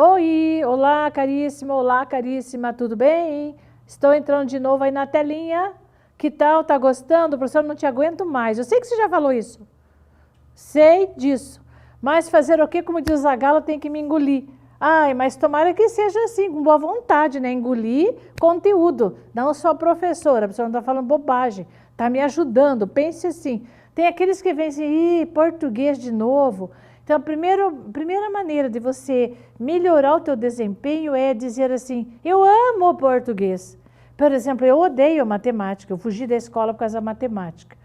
Oi, olá caríssima, tudo bem? Estou entrando de novo aí na telinha. Que tal? Tá gostando? Professor, não te aguento mais. Eu sei que você já falou isso. Sei disso. Mas fazer o quê? Como diz a Gala, tem que me engolir. Ai, mas tomara que seja assim, com boa vontade, né? Engolir conteúdo. Não só a professora não está falando bobagem. Está me ajudando. Pense assim. Tem aqueles que vêm assim, português de novo. Então, a primeira maneira de você melhorar o teu desempenho é dizer assim, eu amo o português. Por exemplo, eu odeio matemática, eu fugi da escola por causa da matemática.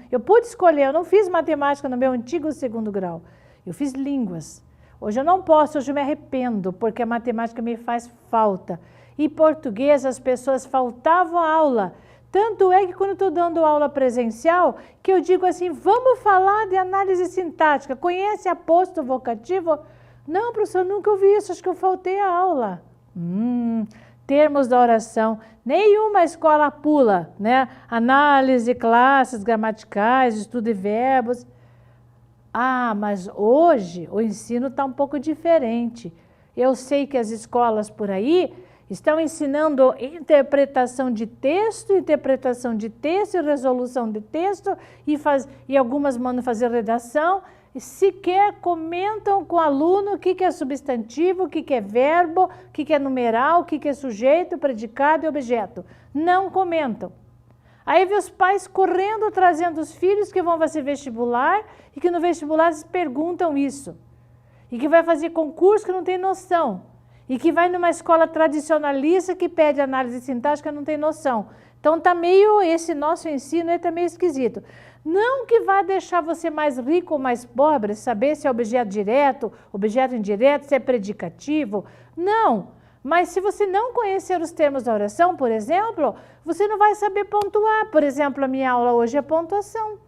Eu pude escolher, eu não fiz matemática no meu antigo segundo grau, eu fiz línguas. Hoje eu não posso, hoje eu me arrependo, porque a matemática me faz falta. E português, as pessoas faltavam aula. Tanto é que quando eu estou dando aula presencial, que eu digo assim, vamos falar de análise sintática, conhece aposto vocativo? Não, professor, nunca ouvi isso, acho que eu faltei a aula. Termos da oração, nenhuma escola pula, né? Análise, classes gramaticais, estudo de verbos. Ah, mas hoje o ensino está um pouco diferente. Eu sei que as escolas por aí estão ensinando interpretação de texto e resolução de texto, e algumas mandam fazer redação, e sequer comentam com o aluno o que é substantivo, o que é verbo, o que é numeral, o que é sujeito, predicado e objeto. Não comentam. Aí vê os pais correndo, trazendo os filhos que vão fazer vestibular, e que no vestibular eles perguntam isso. E que vai fazer concurso que não tem noção. E que vai numa escola tradicionalista que pede análise sintática, não tem noção. Então esse nosso ensino está meio esquisito. Não que vá deixar você mais rico ou mais pobre, saber se é objeto direto, objeto indireto, se é predicativo. Não. Mas se você não conhecer os termos da oração, por exemplo, você não vai saber pontuar. Por exemplo, a minha aula hoje é pontuação.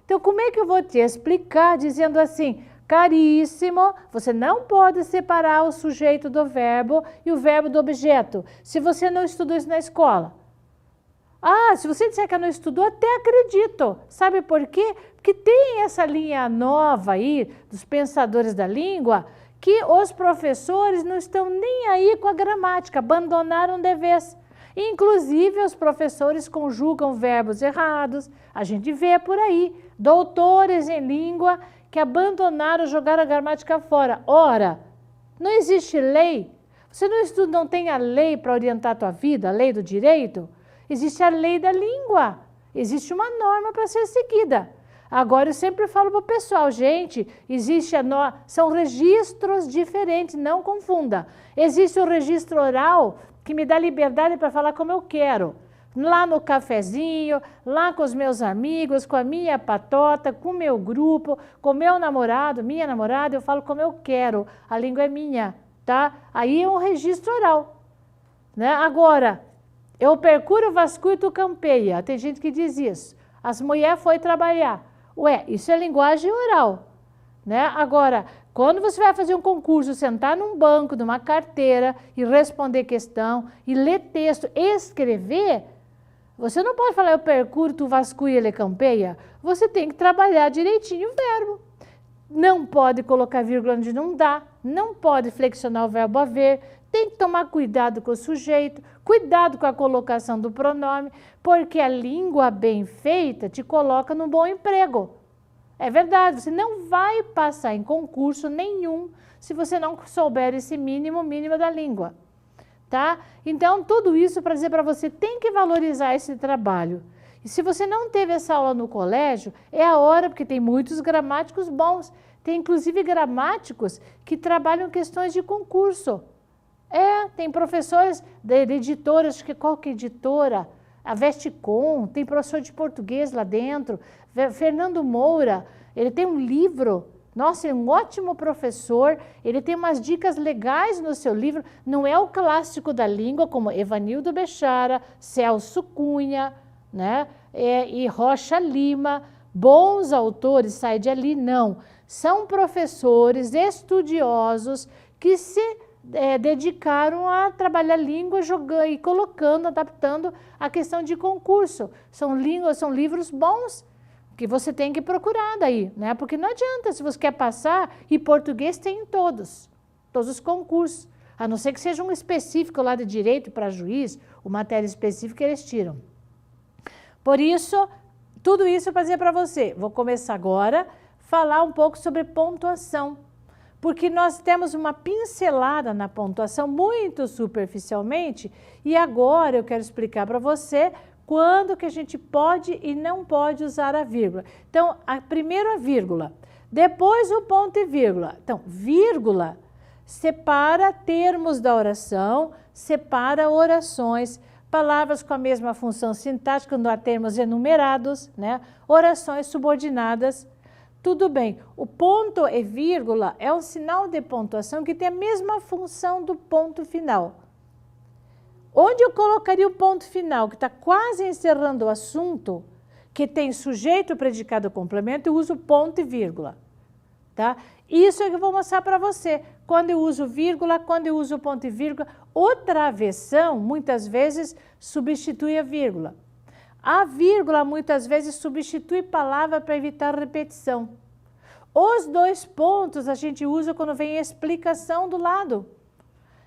Então, como é que eu vou te explicar dizendo assim, caríssimo, você não pode separar o sujeito do verbo e o verbo do objeto, se você não estudou isso na escola? Ah, se você disser que não estudou, até acredito. Sabe por quê? Porque tem essa linha nova aí, dos pensadores da língua, que os professores não estão nem aí com a gramática, abandonaram de vez. Inclusive, os professores conjugam verbos errados, a gente vê por aí, doutores em língua que abandonaram, jogaram a gramática fora. Ora, não existe lei, você não estuda, não tem a lei para orientar a tua vida, a lei do direito? Existe a lei da língua, existe uma norma para ser seguida. Agora, eu sempre falo para o pessoal, gente, são registros diferentes, não confunda. Existe o registro oral, que me dá liberdade para falar como eu quero. Lá no cafezinho, lá com os meus amigos, com a minha patota, com o meu grupo, com o meu namorado, minha namorada, eu falo como eu quero, a língua é minha, tá? Aí é um registro oral, né? Agora, eu percuro, vasculho, tu campeia. Tem gente que diz isso. As mulheres foi trabalhar. Ué, isso é linguagem oral, né? Agora, quando você vai fazer um concurso, sentar num banco, numa carteira e responder questão, e ler texto, escrever, você não pode falar eu percuro, tu vasculha, ele campeia. Você tem que trabalhar direitinho o verbo. Não pode colocar vírgula onde não dá, não pode flexionar o verbo haver, tem que tomar cuidado com o sujeito, cuidado com a colocação do pronome, porque a língua bem feita te coloca num bom emprego. É verdade, você não vai passar em concurso nenhum se você não souber esse mínimo da língua. Tá? Então, tudo isso para dizer para você, tem que valorizar esse trabalho. E se você não teve essa aula no colégio, é a hora, porque tem muitos gramáticos bons. Tem inclusive gramáticos que trabalham questões de concurso. Tem professores de editoras, acho que qual que é editora? A Vesticom, tem professor de português lá dentro. Fernando Moura, ele tem um livro. Nossa, ele é um ótimo professor, ele tem umas dicas legais no seu livro, não é o clássico da língua, como Evanildo Bechara, Celso Cunha, né? E Rocha Lima, bons autores, sai de ali, não. São professores estudiosos que se dedicaram a trabalhar língua, jogando e colocando, adaptando a questão de concurso. São livros bons, que você tem que procurar daí, né? Porque não adianta, se você quer passar, e português tem em todos, todos os concursos, a não ser que seja um específico lá de direito para juiz, uma matéria específica eles tiram. Por isso, tudo isso eu fazia para você. Vou começar agora a falar um pouco sobre pontuação, porque nós temos uma pincelada na pontuação muito superficialmente e agora eu quero explicar para você quando que a gente pode e não pode usar a vírgula. Então, primeiro a vírgula, depois o ponto e vírgula. Então, vírgula separa termos da oração, separa orações, palavras com a mesma função sintática, quando há termos enumerados, né? Orações subordinadas, tudo bem. O ponto e vírgula é um sinal de pontuação que tem a mesma função do ponto final. Onde eu colocaria o ponto final, que está quase encerrando o assunto, que tem sujeito, predicado, complemento, eu uso ponto e vírgula. Tá? Isso é que eu vou mostrar para você. Quando eu uso vírgula, quando eu uso ponto e vírgula, outra versão, muitas vezes, substitui a vírgula. A vírgula, muitas vezes, substitui palavra para evitar repetição. Os dois pontos a gente usa quando vem a explicação do lado.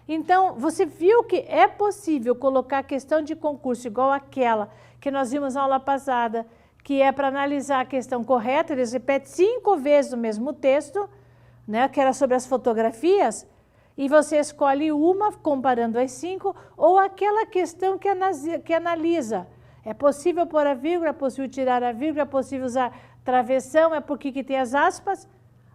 Então, você viu que é possível colocar a questão de concurso igual aquela que nós vimos na aula passada, que é para analisar a questão correta, eles repetem 5 vezes o mesmo texto, né, que era sobre as fotografias, e você escolhe uma, comparando as 5, ou aquela questão que analisa. É possível pôr a vírgula, é possível tirar a vírgula, é possível usar travessão, é porque que tem as aspas.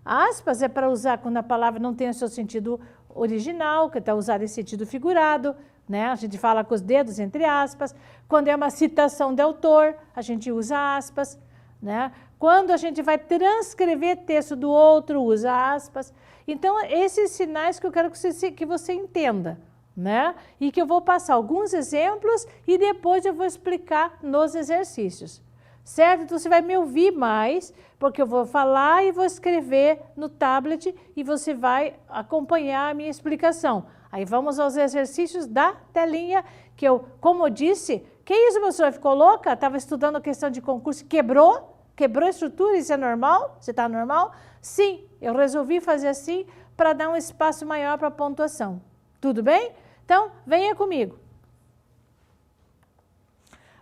Aspas é para usar quando a palavra não tem o seu sentido original, que está usada em sentido figurado, né? A gente fala com os dedos entre aspas. Quando é uma citação de autor, a gente usa aspas, né? Quando a gente vai transcrever texto do outro, usa aspas. Então, esses sinais que eu quero que você entenda, né? E que eu vou passar alguns exemplos e depois eu vou explicar nos exercícios. Certo? Então, você vai me ouvir mais, porque eu vou falar e vou escrever no tablet e você vai acompanhar a minha explicação. Aí vamos aos exercícios da telinha, que eu, como eu disse, que isso, professora, ficou louca? Estava estudando a questão de concurso, quebrou a estrutura, isso é normal? Você está normal? Sim, eu resolvi fazer assim para dar um espaço maior para a pontuação. Tudo bem? Então, venha comigo.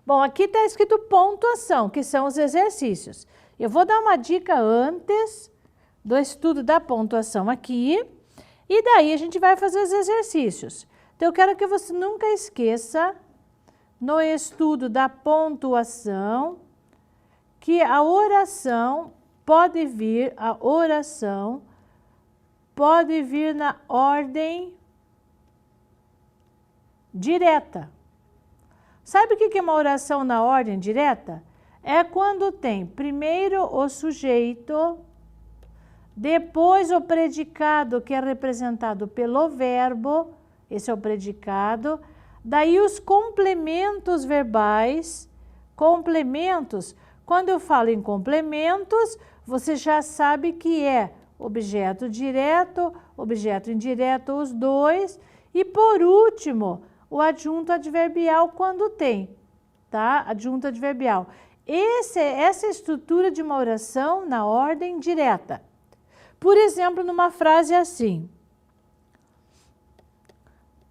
Bom, aqui está escrito pontuação, que são os exercícios. Eu vou dar uma dica antes do estudo da pontuação aqui, e daí a gente vai fazer os exercícios. Então, eu quero que você nunca esqueça, no estudo da pontuação, que a oração pode vir na ordem direta. Sabe o que é uma oração na ordem direta? É quando tem primeiro o sujeito, depois o predicado, que é representado pelo verbo, esse é o predicado, daí os complementos verbais. Complementos, quando eu falo em complementos, você já sabe que é objeto direto, objeto indireto, os dois, e por último, o adjunto adverbial quando tem, tá? Adjunto adverbial. Essa estrutura de uma oração na ordem direta. Por exemplo, numa frase assim.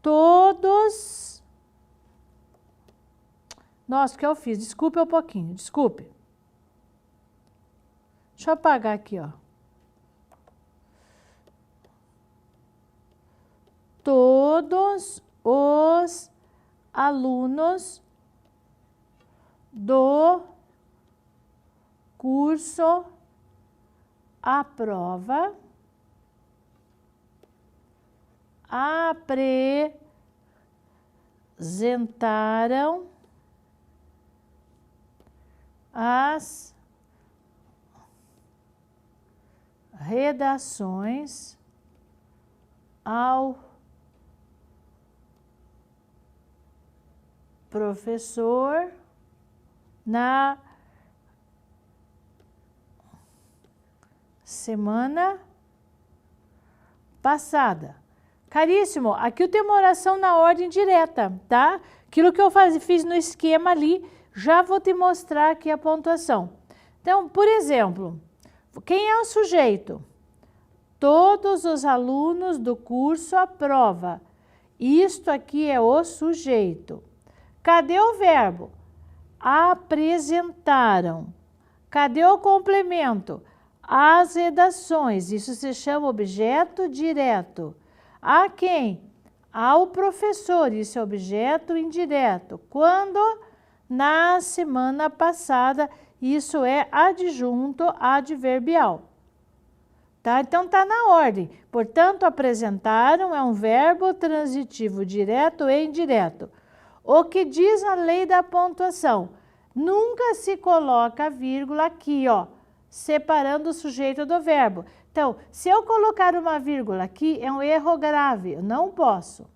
Todos... Nossa, o que eu fiz? Desculpe um pouquinho, desculpe. Deixa eu apagar aqui, ó. Todos os alunos do curso aprova apresentaram as redações ao professor na semana passada. Caríssimo, aqui eu tenho uma oração na ordem direta, tá? Aquilo que eu fiz no esquema ali, já vou te mostrar aqui a pontuação. Então, por exemplo, quem é o sujeito? Todos os alunos do curso aprova. Isto aqui é o sujeito. Cadê o verbo? Apresentaram. Cadê o complemento? As redações. Isso se chama objeto direto. A quem? Ao professor. Isso é objeto indireto. Quando? Na semana passada. Isso é adjunto adverbial. Tá? Então, está na ordem. Portanto, apresentaram é um verbo transitivo direto e indireto. O que diz a lei da pontuação? Nunca se coloca a vírgula aqui, ó, separando o sujeito do verbo. Então, se eu colocar uma vírgula aqui, é um erro grave, eu não posso.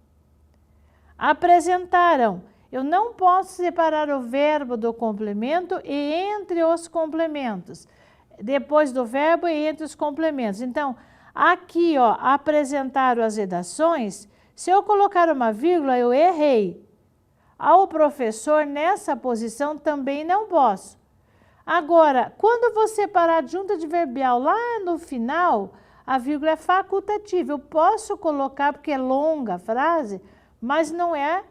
Apresentaram. Eu não posso separar o verbo do complemento e entre os complementos. Depois do verbo e entre os complementos. Então, aqui, ó, apresentaram as redações. Se eu colocar uma vírgula, eu errei. Ao professor, nessa posição, também não posso. Agora, quando vou separar adjunto adverbial lá no final, a vírgula é facultativa. Eu posso colocar, porque é longa a frase, mas não é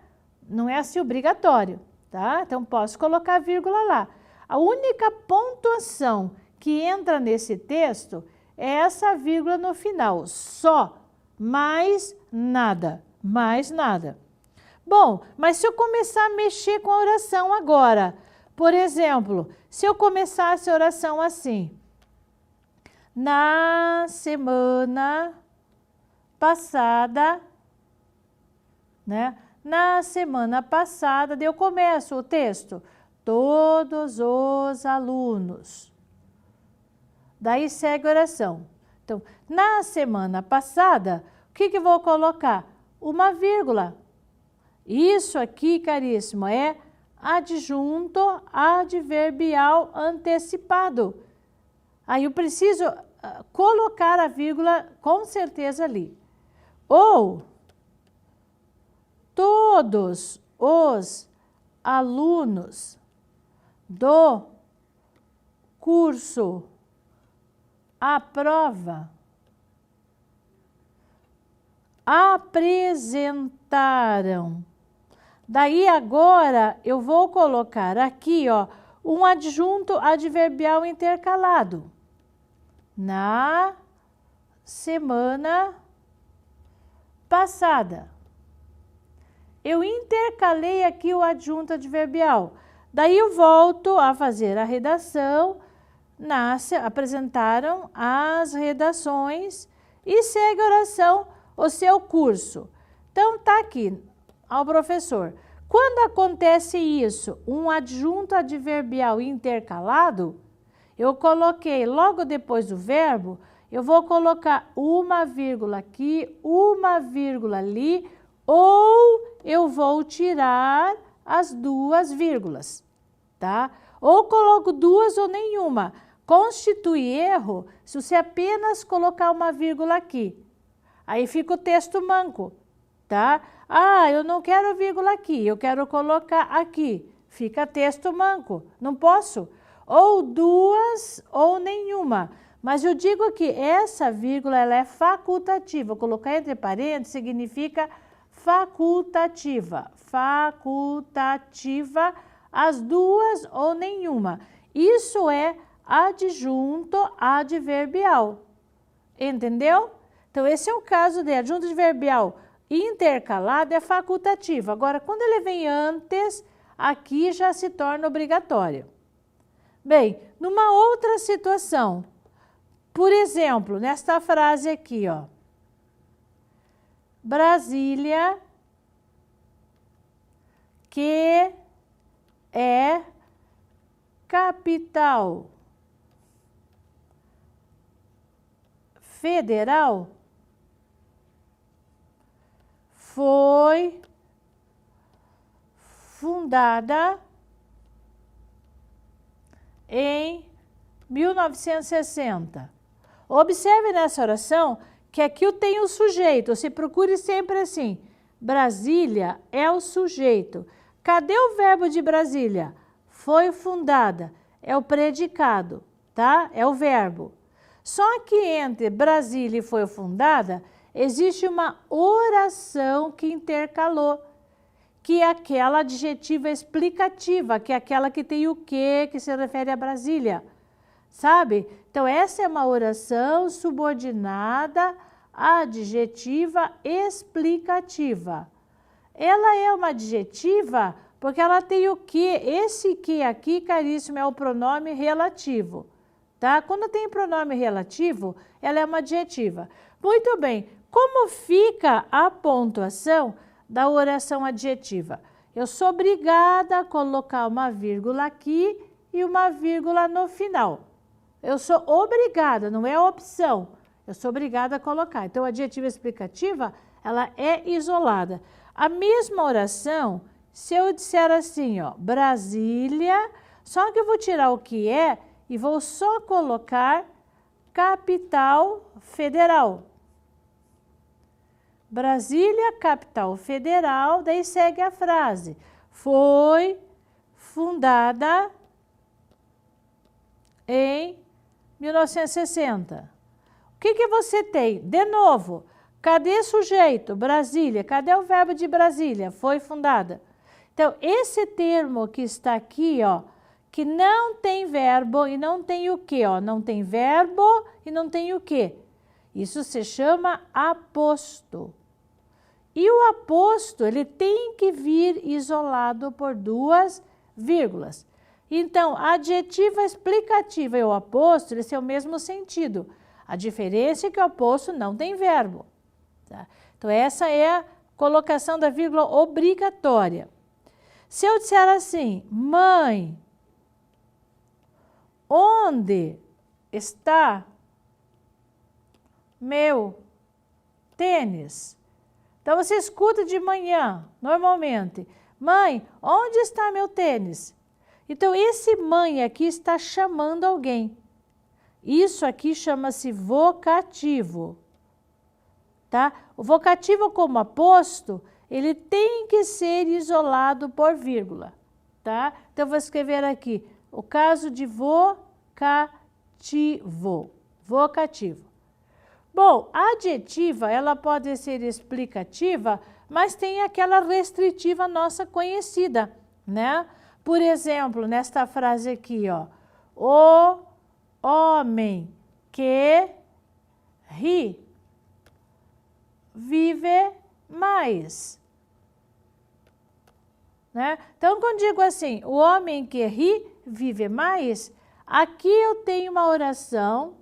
assim obrigatório, tá? Então, posso colocar a vírgula lá. A única pontuação que entra nesse texto é essa vírgula no final. Só, mais nada, mais nada. Bom, mas se eu começar a mexer com a oração agora, por exemplo, se eu começasse a oração assim, na semana passada, né? Na semana passada, daí eu começo o texto, todos os alunos. Daí segue a oração. Então, na semana passada, o que eu vou colocar? Uma vírgula. Isso aqui, caríssimo, é adjunto adverbial antecipado. Aí eu preciso colocar a vírgula com certeza ali. Ou todos os alunos do curso aprova, apresentaram. Daí agora eu vou colocar aqui, ó, um adjunto adverbial intercalado. Na semana passada. Eu intercalei aqui o adjunto adverbial. Daí eu volto a fazer a redação, apresentaram as redações e segue a oração, o seu curso. Então, tá aqui, ao professor. Quando acontece isso, um adjunto adverbial intercalado, eu coloquei logo depois do verbo, eu vou colocar uma vírgula aqui, uma vírgula ali, ou eu vou tirar as duas vírgulas, tá? Ou coloco duas ou nenhuma. Constitui erro se você apenas colocar uma vírgula aqui. Aí fica o texto manco, tá? Ah, eu não quero vírgula aqui, eu quero colocar aqui. Fica texto manco, não posso. Ou duas ou nenhuma. Mas eu digo que essa vírgula ela é facultativa. Colocar entre parênteses significa facultativa. Facultativa, as duas ou nenhuma. Isso é adjunto adverbial. Entendeu? Então, esse é o caso de adjunto adverbial intercalado, é facultativo. Agora, quando ele vem antes, aqui já se torna obrigatório. Bem, numa outra situação, por exemplo, nesta frase aqui, ó. Brasília, que é capital federal, foi fundada em 1960. Observe nessa oração que aqui eu tenho o sujeito, você procure sempre assim, Brasília é o sujeito. Cadê o verbo de Brasília? Foi fundada, é o predicado, tá? É o verbo. Só que entre Brasília e foi fundada, existe uma oração que intercalou, que é aquela adjetiva explicativa, que é aquela que tem o que se refere a Brasília, sabe? Então, essa é uma oração subordinada adjetiva explicativa. Ela é uma adjetiva porque ela tem o que. Esse que aqui, caríssimo, é o pronome relativo. Tá? Quando tem pronome relativo, ela é uma adjetiva. Muito bem, como fica a pontuação da oração adjetiva? Eu sou obrigada a colocar uma vírgula aqui e uma vírgula no final. Eu sou obrigada, não é opção. Eu sou obrigada a colocar. Então, a adjetiva explicativa, ela é isolada. A mesma oração, se eu disser assim, ó, Brasília, só que eu vou tirar o que é e vou só colocar capital federal. Brasília, capital federal, daí segue a frase. Foi fundada em 1960. O que você tem? De novo, cadê sujeito? Brasília. Cadê o verbo de Brasília? Foi fundada. Então, esse termo que está aqui, ó, que não tem verbo e não tem o que, ó, não tem verbo e não tem o que. Isso se chama aposto. E o aposto, ele tem que vir isolado por duas vírgulas. Então, a adjetiva explicativa e o aposto, eles têm o mesmo sentido. A diferença é que o aposto não tem verbo. Tá? Então, essa é a colocação da vírgula obrigatória. Se eu disser assim, mãe, onde está meu tênis? Então, você escuta de manhã, normalmente, mãe, onde está meu tênis? Então, esse mãe aqui está chamando alguém. Isso aqui chama-se vocativo. Tá? O vocativo como aposto, ele tem que ser isolado por vírgula. Tá? Então, eu vou escrever aqui o caso de vocativo. Vocativo. Bom, a adjetiva, ela pode ser explicativa, mas tem aquela restritiva nossa conhecida, né? Por exemplo, nesta frase aqui, ó, o homem que ri vive mais. Né? Então, quando digo assim, o homem que ri vive mais, aqui eu tenho uma oração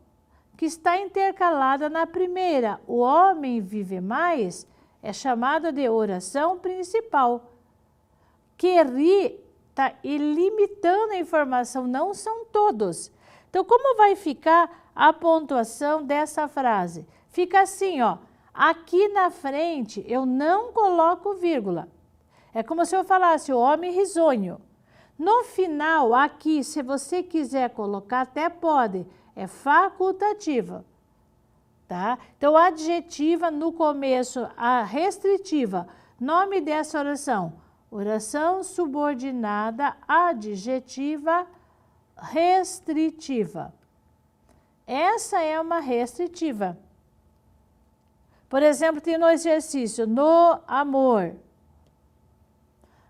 que está intercalada na primeira. O homem vive mais é chamada de oração principal. Que ri está limitando a informação, não são todos. Então, como vai ficar a pontuação dessa frase? Fica assim, ó, aqui na frente eu não coloco vírgula. É como se eu falasse o homem risonho. No final, aqui, se você quiser colocar, até pode, é facultativa. Tá? Então, adjetiva no começo, a restritiva. Nome dessa oração, oração subordinada adjetiva restritiva. Essa é uma restritiva. Por exemplo, tem no exercício, no amor.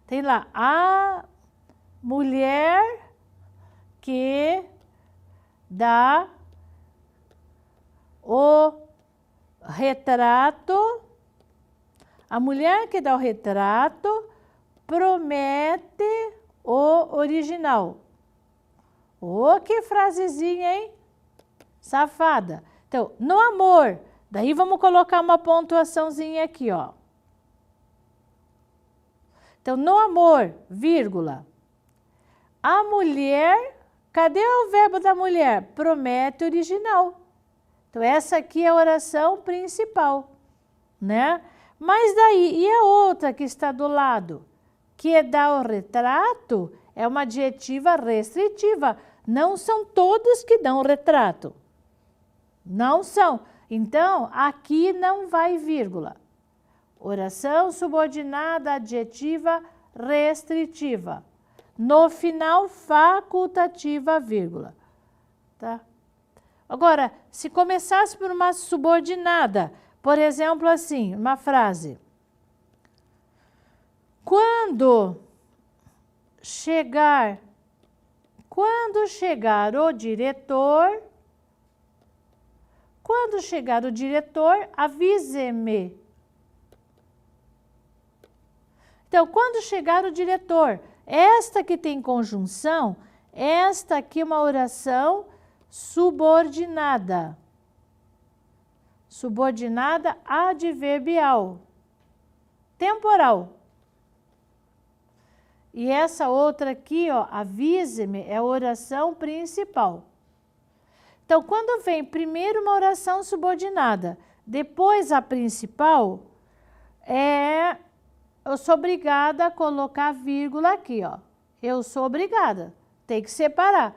Tem lá, a mulher que dá o retrato, a mulher que dá o retrato promete o original. Oh, que frasezinha, hein? Safada. Então, no amor, daí vamos colocar uma pontuaçãozinha aqui, ó. Então, no amor, vírgula. A mulher, cadê o verbo da mulher? Promete original. Então, essa aqui é a oração principal, né? Mas daí, e a outra que está do lado? Que dá o retrato, é uma adjetiva restritiva. Não são todos que dão o retrato. Não são. Então, aqui não vai vírgula. Oração subordinada adjetiva restritiva. No final, facultativa, vírgula. Tá? Agora, se começasse por uma subordinada, por exemplo, assim, uma frase. Quando chegar o diretor, avise-me. Então, quando chegar o diretor, esta que tem conjunção, esta aqui é uma oração subordinada. Subordinada adverbial. Temporal. E essa outra aqui, ó, avise-me, é a oração principal. Então, quando vem primeiro uma oração subordinada, depois a principal, eu sou obrigada a colocar vírgula aqui, ó. Eu sou obrigada, tem que separar.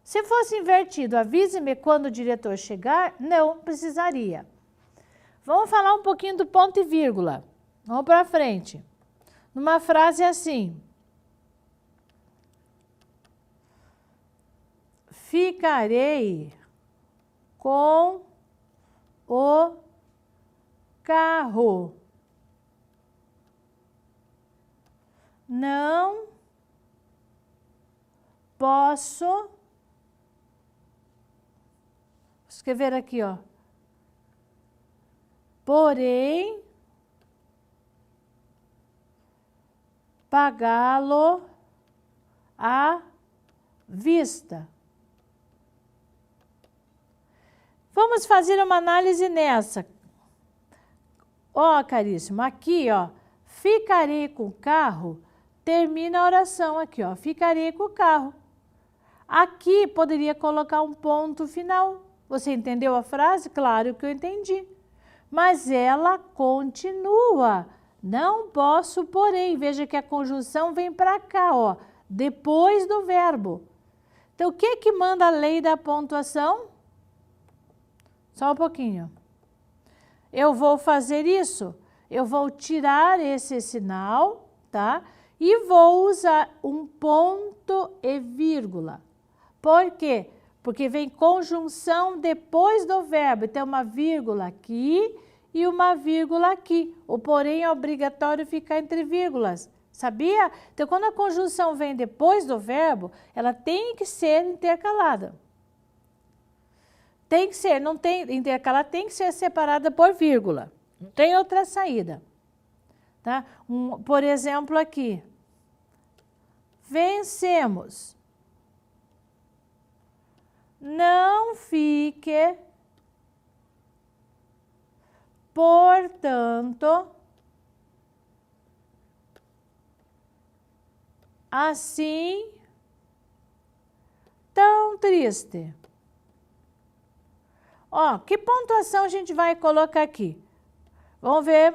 Se fosse invertido, avise-me quando o diretor chegar, não precisaria. Vamos falar um pouquinho do ponto e vírgula. Vamos para frente. Numa frase assim. Ficarei com o carro. Não posso. Vou escrever aqui, ó. Porém, pagá-lo à vista. Vamos fazer uma análise nessa. Ó, caríssimo, aqui, ó, ficarei com o carro, termina a oração aqui, ó, ficarei com o carro. Aqui poderia colocar um ponto final. Você entendeu a frase? Claro que eu entendi. Mas ela continua. Não posso, porém. Veja que a conjunção vem para cá, ó, depois do verbo. Então, o que que manda a lei da pontuação? Só um pouquinho. Eu vou fazer isso. Eu vou tirar esse sinal, tá? E vou usar um ponto e vírgula. Por quê? Porque vem conjunção depois do verbo. Então, uma vírgula aqui e uma vírgula aqui. O porém é obrigatório ficar entre vírgulas. Sabia? Então, quando a conjunção vem depois do verbo, ela tem que ser intercalada. Tem que ser, não tem intercalada, tem que ser separada por vírgula. Não tem outra saída. Tá? Por exemplo, aqui. Vencemos. Não fique, portanto, assim, tão triste. Ó, que pontuação a gente vai colocar aqui? Vamos ver.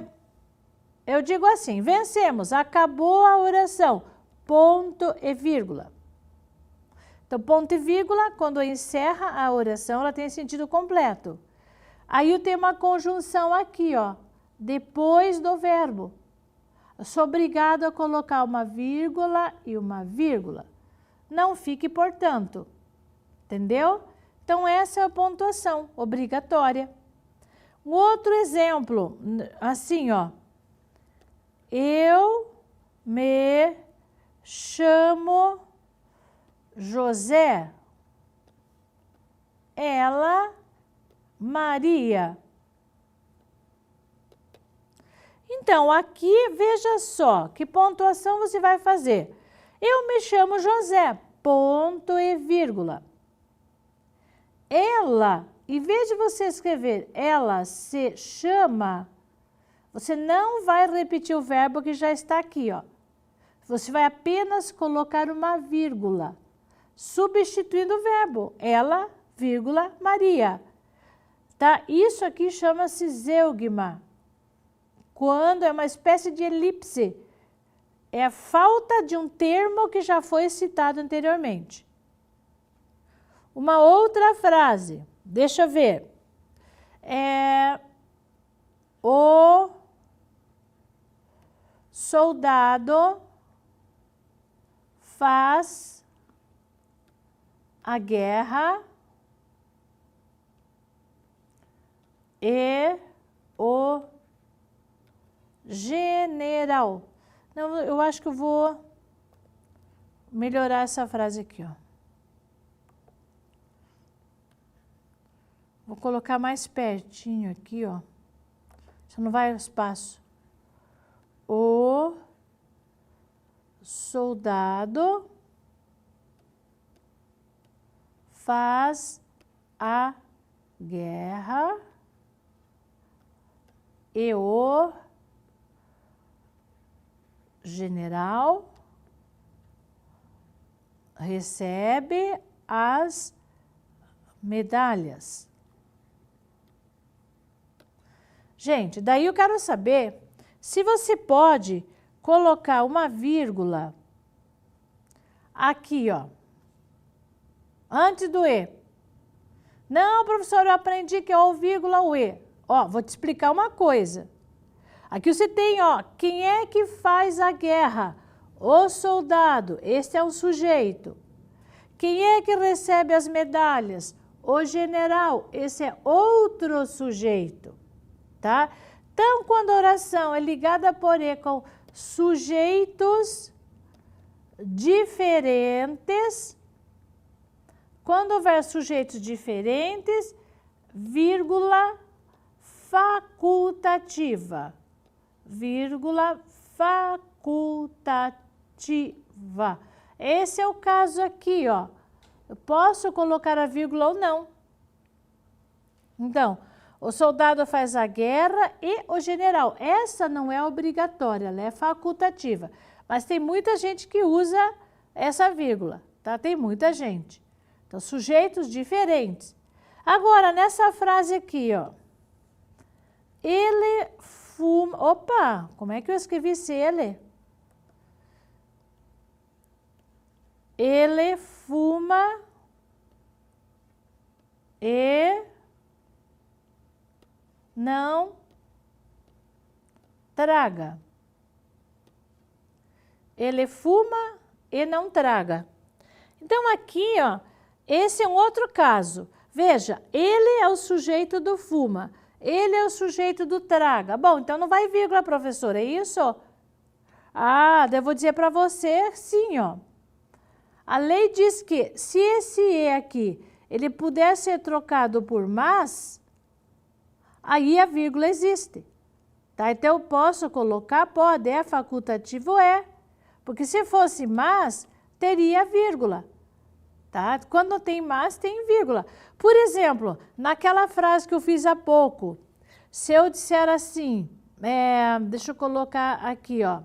Eu digo assim, vencemos, acabou a oração, ponto e vírgula. Então, ponto e vírgula, quando encerra a oração, ela tem sentido completo. Aí eu tenho uma conjunção aqui, ó, depois do verbo. Eu sou obrigado a colocar uma vírgula e uma vírgula. Não fique, portanto. Entendeu? Então, essa é a pontuação obrigatória. Um outro exemplo, assim, ó. Eu me chamo José. Ela, Maria. Então, aqui, veja só, que pontuação você vai fazer. Eu me chamo José, ponto e vírgula. Ela, em vez de você escrever ela se chama, você não vai repetir o verbo que já está aqui, ó. Você vai apenas colocar uma vírgula, substituindo o verbo. Ela, vírgula, Maria. Tá? Isso aqui chama-se zeugma. Quando é uma espécie de elipse. É a falta de um termo que já foi citado anteriormente. Uma outra frase, deixa eu ver. O soldado faz a guerra e o general. Não, eu acho que eu vou melhorar essa frase aqui, ó. Vou colocar mais pertinho aqui, ó. Já não vai ao espaço. O soldado faz a guerra e o general recebe as medalhas. Gente, daí eu quero saber se você pode colocar uma vírgula aqui, ó, antes do E. Não, professor, eu aprendi que é o vírgula o E. Ó, vou te explicar uma coisa. Aqui você tem, ó, quem é que faz a guerra? O soldado, esse é o sujeito. Quem é que recebe as medalhas? O general, esse é outro sujeito, tá? Então, quando a oração é ligada por E com sujeitos diferentes, quando houver sujeitos diferentes, vírgula facultativa. Vírgula facultativa. Esse é o caso aqui, ó. Eu posso colocar a vírgula ou não. Então, o soldado faz a guerra e o general. Essa não é obrigatória, ela é facultativa. Mas tem muita gente que usa essa vírgula, tá? Tem muita gente. Então, sujeitos diferentes. Agora, nessa frase aqui, ó. Ele fuma... Opa, como é que eu escrevi esse ele? Ele fuma e não traga. Ele fuma e não traga. Então, aqui, ó, esse é um outro caso. Veja, ele é o sujeito do fuma. Ele é o sujeito do traga. Bom, então não vai vírgula, professora, é isso? Ah, eu vou dizer para você, sim, ó. A lei diz que se esse E aqui, ele puder ser trocado por mas, aí a vírgula existe. Tá? Então eu posso colocar, pode, é facultativo, é. Porque se fosse mas, teria vírgula. Tá? Quando tem mas, tem vírgula. Por exemplo, naquela frase que eu fiz há pouco, se eu disser assim, deixa eu colocar aqui, ó.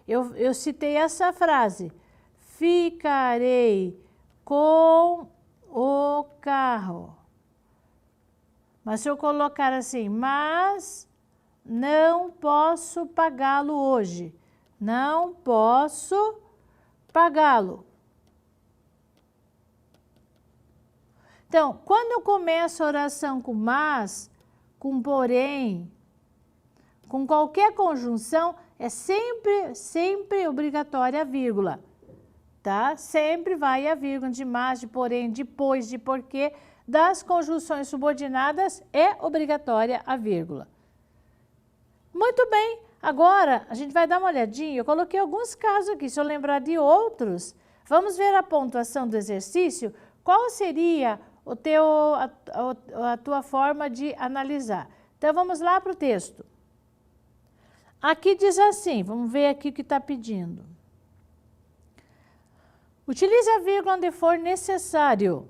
Eu citei essa frase. Ficarei com o carro. Mas se eu colocar assim, mas não posso pagá-lo hoje. Não posso pagá-lo. Então, quando eu começo a oração com mas, com porém, com qualquer conjunção, é sempre obrigatória a vírgula. Tá? Sempre vai a vírgula de mas, de porém, depois, de porquê. Das conjunções subordinadas é obrigatória a vírgula. Muito bem, agora a gente vai dar uma olhadinha. Eu coloquei alguns casos aqui, se eu lembrar de outros, vamos ver a pontuação do exercício. Qual seria a tua forma de analisar? Então vamos lá para o texto. Aqui diz assim, vamos ver aqui o que está pedindo. Utilize a vírgula onde for necessário.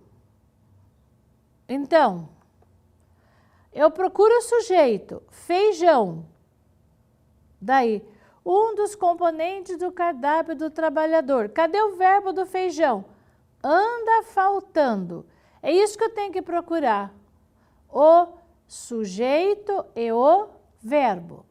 Então, eu procuro o sujeito, feijão. Daí, um dos componentes do cardápio do trabalhador. Cadê o verbo do feijão? Anda faltando. É isso que eu tenho que procurar. O sujeito e o verbo.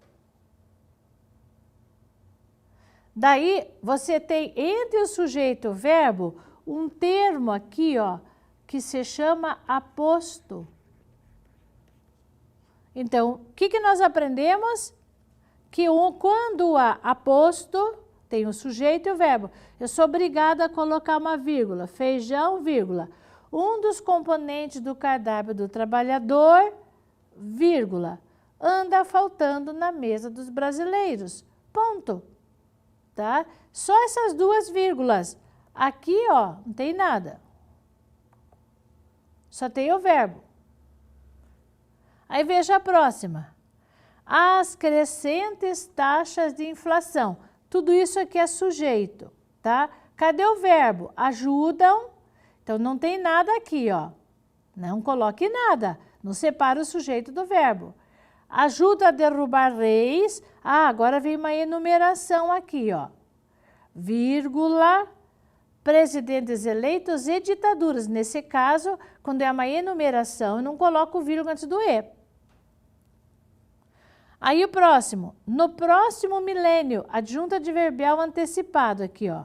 Daí, você tem entre o sujeito e o verbo um termo aqui, ó, que se chama aposto. Então, o que nós aprendemos? Que quando há aposto, tem o sujeito e o verbo. Eu sou obrigada a colocar uma vírgula, feijão, vírgula. Um dos componentes do cardápio do trabalhador, vírgula, anda faltando na mesa dos brasileiros. Ponto. Tá? Só essas duas vírgulas. Aqui, ó, não tem nada. Só tem o verbo. Aí veja a próxima. As crescentes taxas de inflação. Tudo isso aqui é sujeito, tá? Cadê o verbo? Ajudam. Então, não tem nada aqui, ó. Não coloque nada. Não separa o sujeito do verbo. Ajuda a derrubar reis. Ah, agora vem uma enumeração aqui, ó. Vírgula, presidentes eleitos e ditaduras. Nesse caso, quando é uma enumeração, eu não coloco vírgula antes do E. Aí o próximo. No próximo milênio, adjunto adverbial antecipado aqui, ó.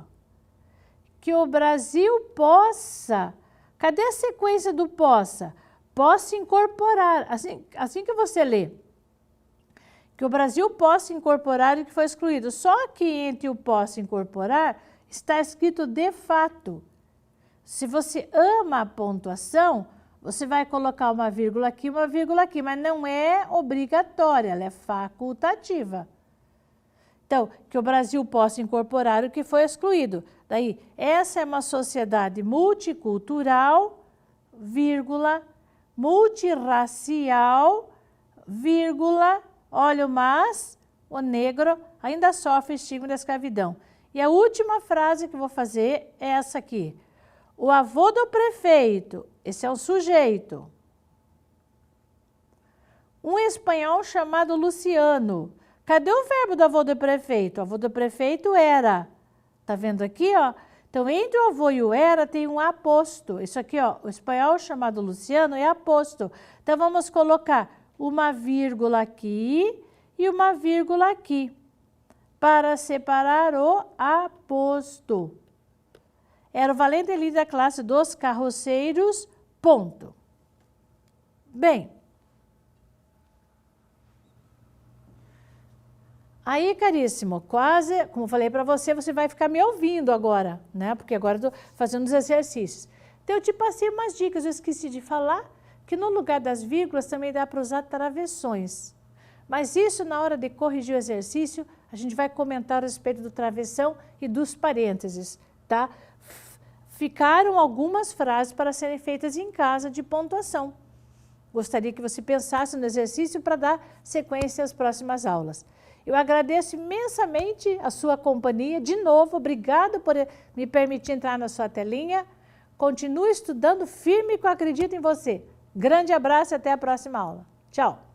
Que o Brasil possa... Cadê a sequência do possa? Possa incorporar. Assim que você lê. Que o Brasil possa incorporar o que foi excluído. Só que entre o possa incorporar está escrito de fato. Se você ama a pontuação, você vai colocar uma vírgula aqui, mas não é obrigatória, ela é facultativa. Então, que o Brasil possa incorporar o que foi excluído. Daí, essa é uma sociedade multicultural, vírgula, multirracial, vírgula, olha, mas o negro ainda sofre estigma da escravidão. E a última frase que eu vou fazer é essa aqui. O avô do prefeito, esse é o sujeito. Um espanhol chamado Luciano. Cadê o verbo do avô do prefeito? O avô do prefeito era. Tá vendo aqui, ó? Então, entre o avô e o era tem um aposto. Isso aqui, ó, o espanhol chamado Luciano é aposto. Então, vamos colocar uma vírgula aqui e uma vírgula aqui para separar o aposto. Era o valente líder da classe dos carroceiros, ponto. Bem, aí, caríssimo, quase, como falei para você, você vai ficar me ouvindo agora, né? Porque agora eu estou fazendo os exercícios. Então, eu te passei umas dicas, eu esqueci de falar, que no lugar das vírgulas também dá para usar travessões. Mas isso, na hora de corrigir o exercício, a gente vai comentar a respeito do travessão e dos parênteses, tá? Ficaram algumas frases para serem feitas em casa de pontuação. Gostaria que você pensasse no exercício para dar sequência às próximas aulas. Eu agradeço imensamente a sua companhia. De novo, obrigado por me permitir entrar na sua telinha. Continue estudando firme que eu acredito em você. Grande abraço e até a próxima aula. Tchau!